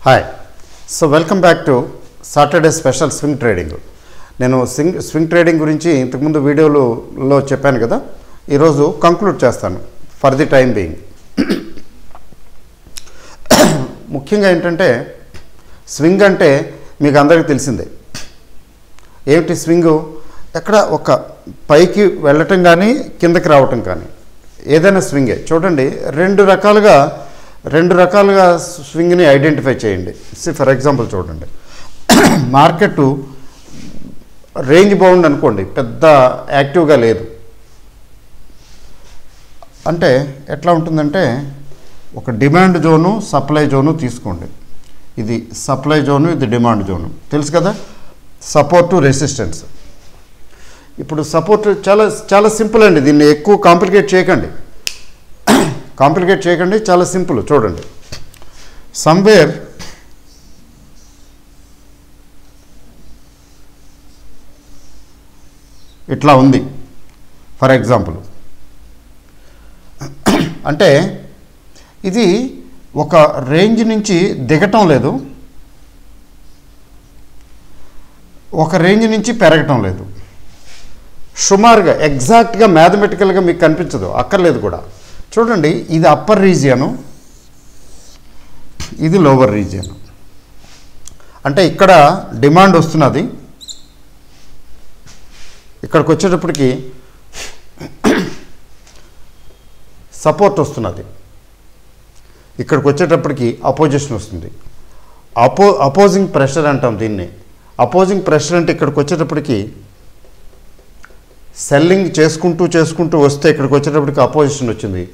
Hi. So welcome back to Saturday special swing trading. నేను swing trading గురించి ఇంతకుముందు వీడియోలో చెప్పాను కదా, ఈరోజు కంక్లూడ్ చేస్తాను ఫర్ ది టైం బీయింగ్. ముఖ్యంగా ఏంటంటే స్వింగ్ అంటే మీకు అందరికీ తెలిసిందే. ఏమిటి స్వింగు? ఎక్కడ ఒక పైకి వెళ్ళటం కానీ కిందకి రావటం కానీ ఏదైనా స్వింగే. చూడండి, రెండు రకాలుగా స్వింగ్ని ఐడెంటిఫై చేయండి. ఫర్ ఎగ్జాంపుల్ చూడండి, మార్కెట్ రేంజ్ బౌండ్ అనుకోండి, పెద్ద యాక్టివ్గా లేదు అంటే ఎట్లా ఉంటుందంటే, ఒక డిమాండ్ జోను సప్లై జోను తీసుకోండి. ఇది సప్లై జోను, ఇది డిమాండ్ జోను, తెలుసు కదా. Support resistance. ఇప్పుడు సపోర్ట్ చాలా చాలా సింపుల్ అండి, దీన్ని ఎక్కువ కాంప్లికేట్ చేయకండి, చాలా సింపుల్. చూడండి, సమ్వేర్ ఇట్లా ఉంది ఫర్ ఎగ్జాంపుల్. అంటే ఇది ఒక రేంజ్ నుంచి దిగటం లేదు, ఒక రేంజ్ నుంచి పెరగటం లేదు. సుమారుగా ఎగ్జాక్ట్గా మ్యాథమెటికల్గా మీకు కనిపించదు, అక్కర్లేదు కూడా. చూడండి, ఇది అప్పర్ రీజియను, ఇది లోవర్ రీజియను. అంటే ఇక్కడ డిమాండ్ వస్తున్నది, ఇక్కడికి వచ్చేటప్పటికి సపోర్ట్ వస్తున్నది, ఇక్కడికి వచ్చేటప్పటికి అపోజిషన్ వస్తుంది. అపోజింగ్ ప్రెషర్ అంటాం దీన్ని. అపోజింగ్ ప్రెషర్ అంటే ఇక్కడికి వచ్చేటప్పటికి సెల్లింగ్ చేసుకుంటూ వస్తే ఇక్కడికి వచ్చేటప్పటికి అపోజిషన్ వచ్చింది,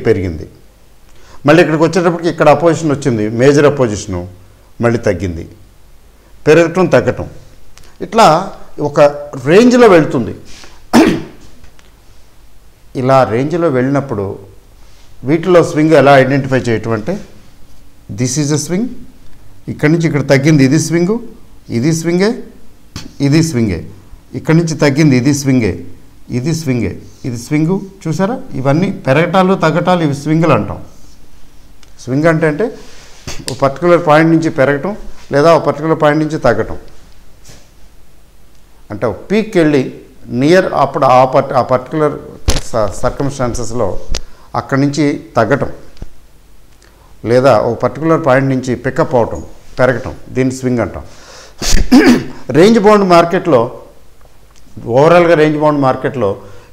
పెరిగింది. మళ్ళీ ఇక్కడికి వచ్చేటప్పటికి ఇక్కడ అపోజిషన్ వచ్చింది, మేజర్ అపోజిషను, మళ్ళీ తగ్గింది, పెరగటం తగ్గటం, ఇట్లా ఒక రేంజ్లో వెళ్తుంది. ఇలా రేంజ్లో వెళ్ళినప్పుడు వీటిలో స్వింగ్ ఎలా ఐడెంటిఫై చేయటం అంటే, దిస్ ఈజ్ అ స్వింగ్, ఇక్కడి నుంచి ఇక్కడ తగ్గింది, ఇది స్వింగు, ఇది స్వింగే, ఇది స్వింగే, ఇక్కడి నుంచి తగ్గింది, ఇది స్వింగే, ఇది స్వింగే, ఇది స్వింగు. చూసారా, ఇవన్నీ పెరగటాలు తగ్గటాలు, ఇవి స్వింగులు అంటాం. స్వింగ్ అంటే ఒక పర్టికులర్ పాయింట్ నుంచి పెరగటం లేదా ఒక పర్టికులర్ పాయింట్ నుంచి తగ్గటం. అంటే ఒక పీక్కి వెళ్ళి నియర్ అప్పుడు ఆ పర్టికులర్ సర్కమ్స్టాన్సెస్లో అక్కడి నుంచి తగ్గటం, లేదా ఒక పర్టికులర్ పాయింట్ నుంచి పికప్ అవటం, పెరగటం, దీన్ని స్వింగ్ అంటాం. రేంజ్ బౌండ్ మార్కెట్లో, ఓవరాల్గా రేంజ్ బౌండ్ మార్కెట్లో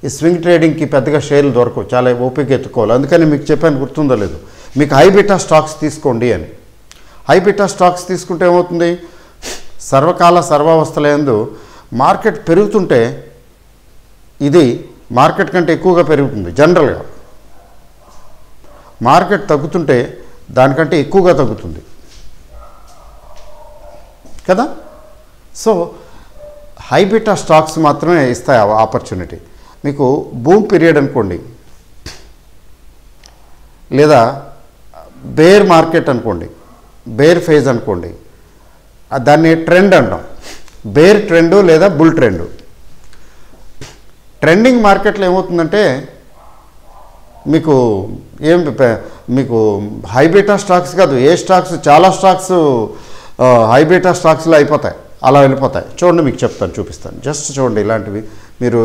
ఈ స్వింగ్ ట్రేడింగ్కి పెద్దగా షేర్లు దొరకవు, చాలా ఓపిక ఎత్తుకోవాలి. అందుకని మీకు చెప్పాను, గుర్తుందో లేదు, మీకు హై బీటా స్టాక్స్ తీసుకోండి అని. హై బీటా స్టాక్స్ తీసుకుంటే ఏమవుతుంది, సర్వకాల సర్వావస్థలందు మార్కెట్ పెరుగుతుంటే ఇది మార్కెట్ కంటే ఎక్కువగా పెరుగుతుంది. జనరల్గా మార్కెట్ తగ్గుతుంటే దానికంటే ఎక్కువగా తగ్గుతుంది కదా. సో హై బీటా స్టాక్స్ మాత్రమే ఇస్తాయి ఆపర్చునిటీ. మీకు బూమ్ పీరియడ్ అనుకోండి, లేదా బేర్ మార్కెట్ అనుకోండి, బేర్ ఫేజ్ అనుకోండి, దాన్ని ట్రెండ్ అంటాం. బేర్ ట్రెండు లేదా బుల్ ట్రెండు. ట్రెండింగ్ మార్కెట్లో ఏమవుతుందంటే మీకు హై బీటా స్టాక్స్ కాదు, ఏ స్టాక్స్, చాలా స్టాక్స్ హై బీటా స్టాక్స్లో అయిపోతాయి, అలా వెళ్ళిపోతాయి. చూడండి, మీకు చెప్తాను, చూపిస్తాను. జస్ట్ చూడండి, ఇలాంటివి మీరు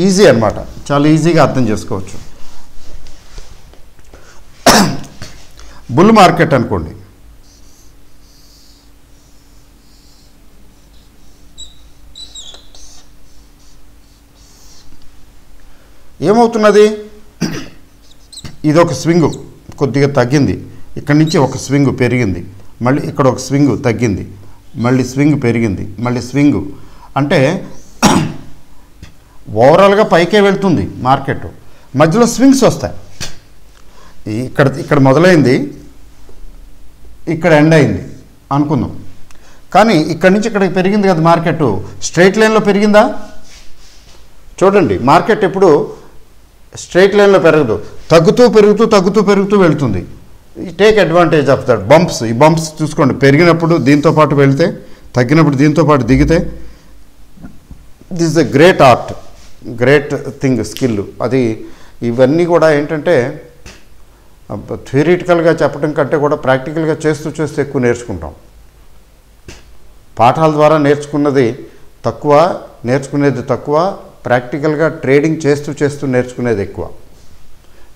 ఈజీ అనమాట, చాలా ఈజీగా అర్థం చేసుకోవచ్చు. బుల్ మార్కెట్ అనుకోండి, ఏమవుతున్నది, ఇది ఒక స్వింగు కొద్దిగా తగ్గింది, ఇక్కడి నుంచి ఒక స్వింగు పెరిగింది, మళ్ళీ ఇక్కడ ఒక స్వింగు తగ్గింది, మళ్ళీ స్వింగ్ పెరిగింది, మళ్ళీ స్వింగు. అంటే ఓవరాల్గా పైకే వెళ్తుంది మార్కెట్, మధ్యలో స్వింగ్స్ వస్తాయి. ఇక్కడ మొదలైంది, ఇక్కడ ఎండ్ అయింది అనుకుందాం, కానీ ఇక్కడి నుంచి ఇక్కడికి పెరిగింది కదా మార్కెట్, స్ట్రైట్ లైన్లో పెరిగిందా? చూడండి, మార్కెట్ ఎప్పుడు స్ట్రైట్ లైన్లో పెరగదు, తగ్గుతూ వెళ్తుంది. Take advantage of that bumps. ఈ బంప్స్ చూసుకోండి, పెరిగినప్పుడు దీంతో పాటు వెళ్తే, తగ్గినప్పుడు దీంతో పాటు దిగితే, this a great art, great thing, skill అది. ఇవన్నీ కూడా ఏంటంటే థియరిటికల్గా చెప్పడం కంటే కూడా ప్రాక్టికల్గా చేస్తూ ఎక్కువ నేర్చుకుంటాం. పాఠాల ద్వారా నేర్చుకునేది తక్కువ, ప్రాక్టికల్గా ట్రేడింగ్ చేస్తూ నేర్చుకునేది ఎక్కువ.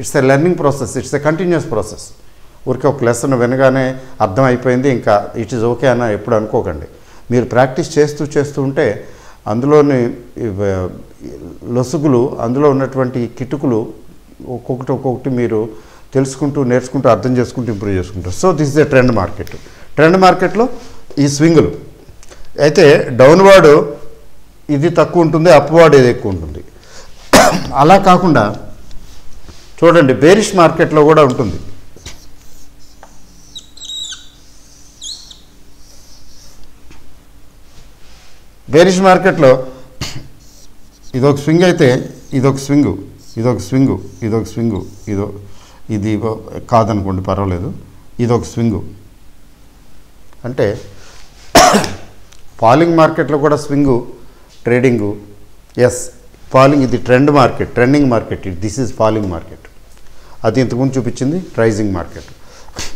It's a learning process, it's a continuous process. ఊరికే ఒక లెసన్ వినగానే అర్థం అయిపోయింది ఇంకా ఇట్ ఈజ్ ఓకే అని ఎప్పుడు అనుకోకండి. మీరు ప్రాక్టీస్ చేస్తూ ఉంటే అందులోని లొసుగులు, అందులో ఉన్నటువంటి కిటుకులు ఒక్కొక్కటి మీరు తెలుసుకుంటూ నేర్చుకుంటూ అర్థం చేసుకుంటూ ఇంప్రూవ్ చేసుకుంటారు. So this is a trend market. Trend మార్కెట్లో ఈ స్వింగులు అయితే డౌన్వర్డ్ ఇది తక్కువ ఉంటుంది, అప్వర్డ్ ఇది ఎక్కువ ఉంటుంది. అలా కాకుండా చూడండి బేరిష్ మార్కెట్లో కూడా ఉంటుంది. బేరిష్ మార్కెట్లో ఇదొక స్వింగ్ అయితే ఇదొక స్వింగు, ఇది కాదనుకోండి పర్వాలేదు, ఇదొక స్వింగు. అంటే ఫాలింగ్ మార్కెట్లో కూడా స్వింగు ట్రేడింగు. ఎస్, ఫాలింగ్ ఇది trending market. This is falling market. అది ఇంతకుముందు చూపించింది రైజింగ్ మార్కెట్.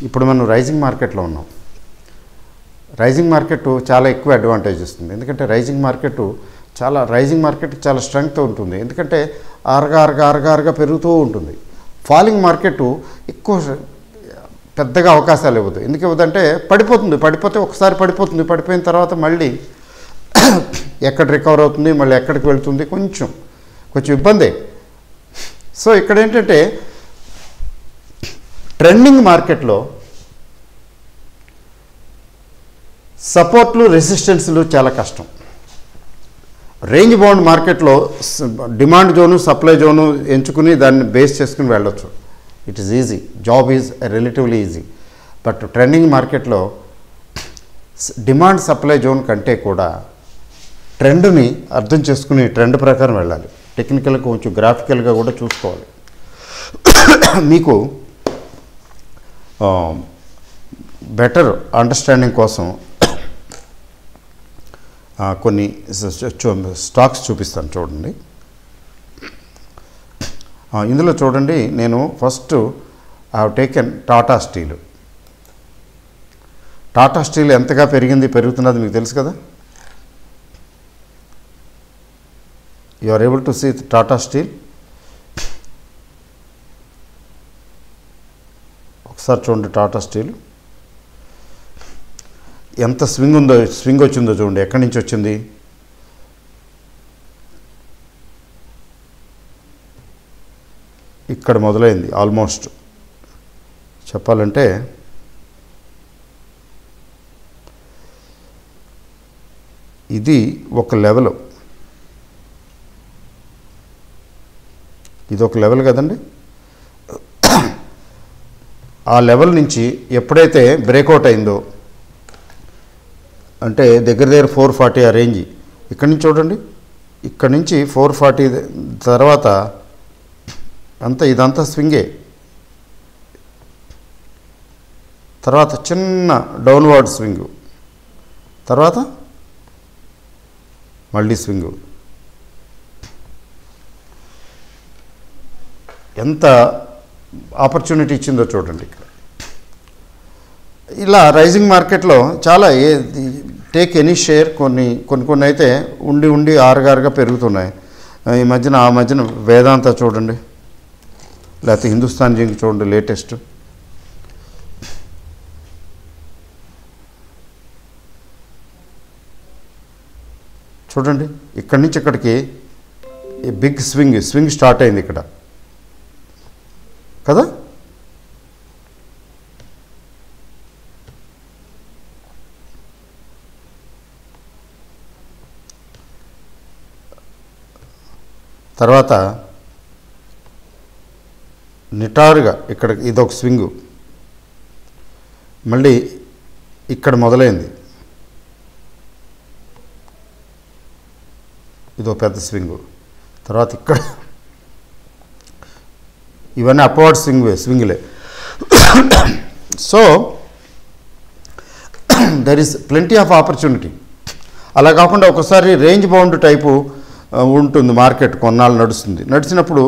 ఇప్పుడు మనం రైజింగ్ మార్కెట్లో ఉన్నాం. రైజింగ్ మార్కెట్ చాలా ఎక్కువ అడ్వాంటేజ్ ఇస్తుంది. ఎందుకంటే రైజింగ్ మార్కెట్ చాలా స్ట్రెంగ్త్ ఉంటుంది. ఎందుకంటే ఆరగా పెరుగుతూ ఉంటుంది. ఫాలింగ్ మార్కెట్ ఎక్కువ పెద్దగా అవకాశాలు ఇవ్వదు. ఎందుకు ఇవ్వదంటే పడిపోతే ఒకసారి పడిపోయిన తర్వాత మళ్ళీ ఎక్కడ రికవర్ అవుతుంది, మళ్ళీ ఎక్కడికి వెళ్తుంది, కొంచెం ఇబ్బందే. సో ఇక్కడ ఏంటంటే ట్రెండింగ్ మార్కెట్లో సపోర్ట్లు రెసిస్టెన్స్లు చాలా కష్టం. రేంజ్ బౌండ్ మార్కెట్లో డిమాండ్ జోను సప్లై జోను ఎంచుకుని దాన్ని బేస్ చేసుకుని వెళ్ళొచ్చు. It is easy, job is relatively easy. But trending మార్కెట్లో డిమాండ్ సప్లై జోన్ కంటే కూడా ట్రెండ్ని అర్థం చేసుకుని ట్రెండ్ ప్రకారం వెళ్ళాలి. టెక్నికల్గా కొంచెం గ్రాఫికల్గా కూడా చూసుకోవాలి. మీకు బెటర్ అండర్స్టాండింగ్ కోసం కొన్ని స్టాక్స్ చూపిస్తాను చూడండి. ఇందులో చూడండి, నేను first I have taken Tata steel. Tata steel ఎంతగా పెరుగుతున్నది మీకు తెలుసు కదా. You are able to see Tata steel. ఒకసారి చూడండి టాటా స్టీల్ ఎంత స్వింగ్ వచ్చిందో చూడండి. ఎక్కడి నుంచి వచ్చింది? ఇక్కడ మొదలైంది. ఆల్మోస్ట్ చెప్పాలంటే ఇది ఒక లెవెల్, ఇది ఒక లెవెల్ కదండి. ఆ లెవెల్ నుంచి ఎప్పుడైతే బ్రేక్అవుట్ అయిందో అంటే దగ్గర 440 ఆ రేంజ్. ఇక్కడి నుంచి చూడండి, ఇక్కడి నుంచి 440 తర్వాత ఇదంతా స్వింగే. తర్వాత చిన్న డౌన్వర్డ్ స్వింగు, తర్వాత మళ్ళీ స్వింగు. ఎంత ఆపర్చునిటీ ఇచ్చిందో చూడండి ఇక్కడ. ఇలా రైజింగ్ మార్కెట్లో చాలా టేక్ ఎనీ షేర్ కొన్ని అయితే ఉండి ఆరుగా పెరుగుతున్నాయి. ఈ మధ్యన వేదాంత చూడండి, లేకపోతే హిందుస్థాన్ జింక్ చూడండి లేటెస్ట్. చూడండి ఇక్కడి నుంచి ఇక్కడికి బిగ్ స్వింగ్ స్టార్ట్ అయింది ఇక్కడ కదా. తర్వాత నిటారుగా ఇక్కడ ఇదొక స్వింగు, మళ్ళీ ఇక్కడ మొదలైంది, ఇదో పెద్ద స్వింగు. తర్వాత ఇక్కడ ఇవన్నీ అప్వర్డ్ స్వింగ్లే. So there is plenty of opportunity. అలా కాకుండా ఒకసారి రేంజ్ బౌండ్ టైపు ఉంటుంది మార్కెట్, కొన్నాళ్ళు నడుస్తుంది. నడిచినప్పుడు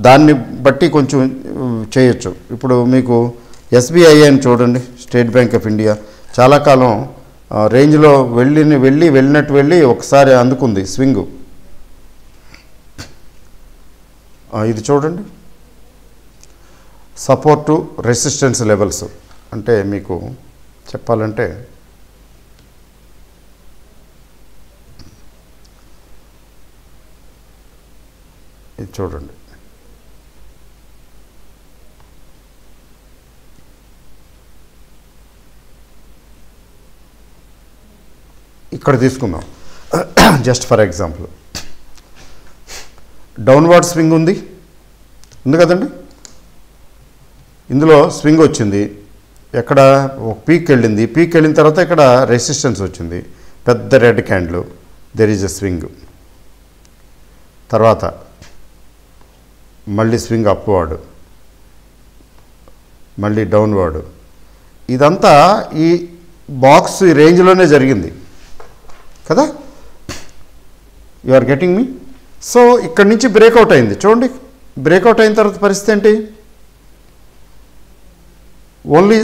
దాన్ని బట్టి కొంచెం చేయొచ్చు. ఇప్పుడు మీకు SBI అని చూడండి, స్టేట్ బ్యాంక్ ఆఫ్ ఇండియా చాలా కాలం రేంజ్లో వెళ్ళినట్టు ఒకసారి అందుకుంది స్వింగు. ఇది చూడండి, సపోర్టు రెసిస్టెన్స్ లెవెల్స్. అంటే మీకు చెప్పాలంటే ఇది చూడండి, ఇక్కడ తీసుకుందాం just for example. Downward swing ఉంది కదండి, ఇందులో స్వింగ్ వచ్చింది, ఎక్కడ ఒక పీక్ వెళ్ళింది, పీక్ వెళ్ళిన తర్వాత ఇక్కడ రెసిస్టెన్స్ వచ్చింది, పెద్ద red candle, there is a swing. తర్వాత మళ్ళీ స్వింగ్ అప్వర్డ్, మళ్ళీ డౌన్వర్డ్. ఇదంతా ఈ బాక్స్ ఈ రేంజ్లోనే జరిగింది కదా, you are getting me. So ఇక్కడి నుంచి బ్రేక్అవుట్ అయింది చూడండి, బ్రేక్అవుట్ అయిన తర్వాత పరిస్థితి ఏంటి, ఓన్లీ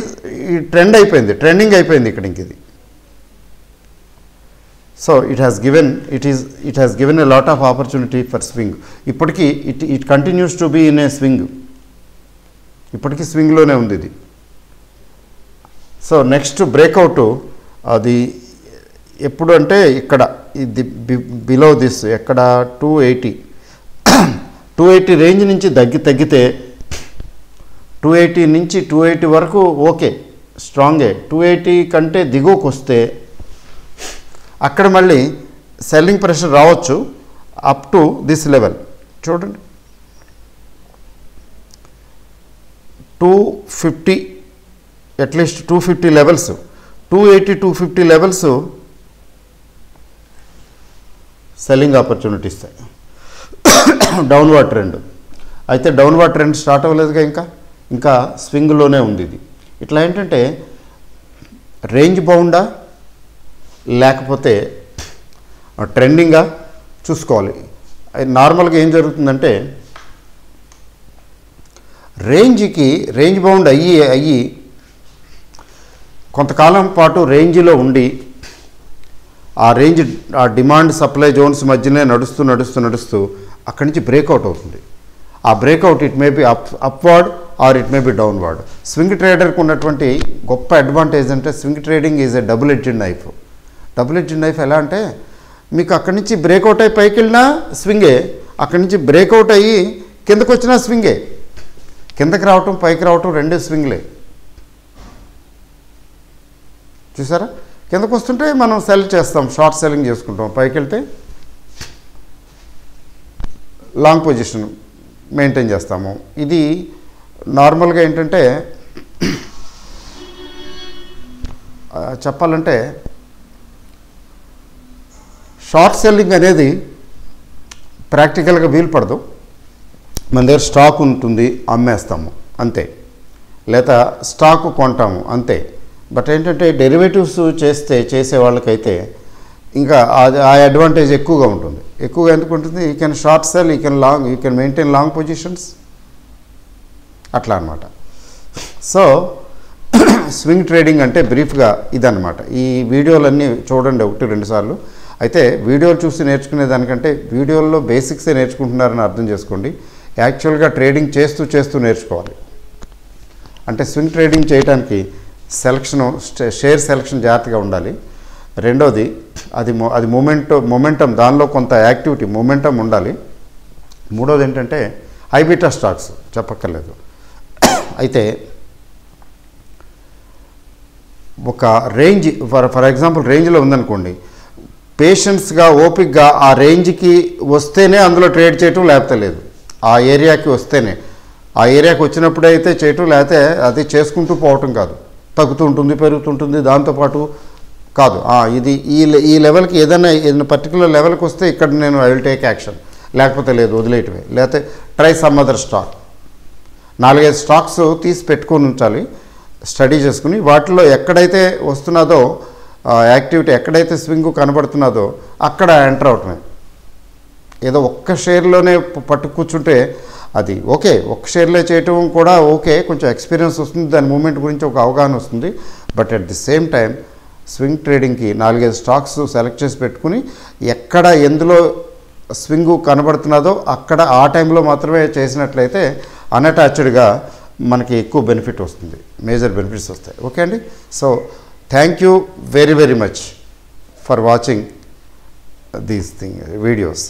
ఈ ట్రెండింగ్ అయిపోయింది ఇక్కడ ఇంక ఇది. So it has given a lot of opportunity for swing. ఇప్పటికీ it continues to be in a swing, ఇప్పటికీ స్వింగ్లోనే ఉంది ఇది. సో నెక్స్ట్ బ్రేక్అవుట్ అది ఎప్పుడు అంటే ఇక్కడ ఇది బిలో దిస్ ఎక్కడ 280 రేంజ్ నుంచి తగ్గితే 280 నుంచి 280 వరకు ఓకే స్ట్రాంగే. 280 కంటే దిగువకు వస్తే అక్కడ మళ్ళీ సెల్లింగ్ ప్రెషర్ రావచ్చు అప్ టు దిస్ లెవెల్. చూడండి 250, at least 250 levels, 280-250 levels selling opportunity ఇస్తాయి. డౌన్వర్డ్ ట్రెండ్ అయితే డౌన్వర్డ్ ట్రెండ్ స్టార్ట్ అవ్వలేదుగా, ఇంకా స్వింగ్లోనే ఉంది ఇది. ఇట్లా ఏంటంటే రేంజ్ బౌండా లేకపోతే ట్రెండింగా చూసుకోవాలి. నార్మల్గా ఏం జరుగుతుందంటే రేంజ్ బౌండ్ అయ్యి కొంతకాలం పాటు రేంజ్లో ఉండి ఆ డిమాండ్ సప్లై జోన్స్ మధ్యనే నడుస్తూ అక్కడి నుంచి బ్రేక్అవుట్ అవుతుంది. ఆ breakout it may be upward or it may be downward. Swing ట్రేడర్కి ఉన్నటువంటి గొప్ప అడ్వాంటేజ్ అంటే swing trading is a double edged knife. Double edged knife ఎలా అంటే మీకు అక్కడి నుంచి బ్రేక్అవుట్ అయ్యి పైకి వెళ్ళినా స్వింగే, అక్కడి నుంచి బ్రేక్అవుట్ అయ్యి కిందకు వచ్చినా స్వింగే. కిందకి రావటం పైకి రావటం రెండే స్వింగ్లే. చూసారా, కిందకు వస్తుంటే మనం సెల్ చేస్తాం, షార్ట్ సెల్లింగ్ చేసుకుంటాం, పైకి వెళ్తే లాంగ్ పొజిషన్ మెయింటైన్ చేస్తాము. ఇది నార్మల్గా ఏంటంటే చెప్పాలంటే షార్ట్ సెల్లింగ్ అనేది ప్రాక్టికల్గా వీలు పడదు. మన దగ్గర స్టాక్ ఉంటుంది, అమ్మేస్తాము అంతే, లేదా స్టాక్ కొంటాము అంతే. బట్ ఏంటంటే డెరివేటివ్స్ చేసే వాళ్ళకైతే ఇంకా ఆ అడ్వాంటేజ్ ఎక్కువగా ఉంటుంది. ఎక్కువగా ఎందుకు ఉంటుంది, you can short cell, you can maintain long positions అట్లా అనమాట. సో స్వింగ్ ట్రేడింగ్ అంటే బ్రీఫ్గా ఇదన్నమాట. ఈ వీడియోలన్నీ చూడండి 1-2 సార్లు. అయితే వీడియోలు చూసి నేర్చుకునే దానికంటే వీడియోల్లో బేసిక్సే నేర్చుకుంటున్నారని అర్థం చేసుకోండి. యాక్చువల్గా ట్రేడింగ్ చేస్తూ నేర్చుకోవాలి. అంటే స్వింగ్ ట్రేడింగ్ చేయడానికి షేర్ సెలక్షన్ జాగ్రత్తగా ఉండాలి. రెండోది అది మొమెంటం, దానిలో కొంత యాక్టివిటీ మొమెంటం ఉండాలి. మూడోది ఏంటంటే హైబీటా స్టాక్స్ చెప్పక్కర్లేదు. అయితే ఒక రేంజ్ ఫర్ ఎగ్జాంపుల్ రేంజ్లో ఉందనుకోండి, పేషెన్స్గా ఓపిక్గా ఆ రేంజ్కి వస్తేనే అందులో ట్రేడ్ చేయటం, లేకపోతే లేదు. ఆ ఏరియాకి వస్తేనే, ఆ ఏరియాకి వచ్చినప్పుడే అయితే చేయటం, లేకపోతే అది చేసుకుంటూ పోవటం కాదు. తగ్గుతూ ఉంటుంది, పెరుగుతుంటుంది, దాంతోపాటు కాదు. ఇది ఈ లెవెల్కి ఏదైనా పర్టికులర్ లెవెల్కి వస్తే ఇక్కడ నేను ఐ విల్ టేక్ యాక్షన్, లేకపోతే లేదు వదిలేయటమే, లేకపోతే try some other stock. 4-5 stocks తీసి పెట్టుకొని ఉంచాలి, స్టడీ చేసుకుని వాటిలో ఎక్కడైతే వస్తున్నదో యాక్టివిటీ, ఎక్కడైతే స్వింగ్ కనబడుతున్నదో అక్కడ ఎంటర్ అవటమే. ఏదో ఒక్క షేర్లోనే పట్టు కూర్చుంటే అది ఓకే, ఒక షేర్లో చేయటం కూడా ఓకే, కొంచెం ఎక్స్పీరియన్స్ వస్తుంది, దాని మూమెంట్ గురించి ఒక అవగాహన వస్తుంది. But at the same time swing ట్రేడింగ్కి 4-5 స్టాక్స్ సెలెక్ట్ చేసి పెట్టుకుని ఎక్కడ ఎందులో స్వింగ్ కనబడుతున్నదో అక్కడ ఆ టైంలో మాత్రమే చేసినట్లయితే అన్అటాచ్డ్గా మనకి ఎక్కువ బెనిఫిట్ వస్తుంది, మేజర్ బెనిఫిట్స్ వస్తాయి. ఓకే అండి. So thank you very very much for watching these videos.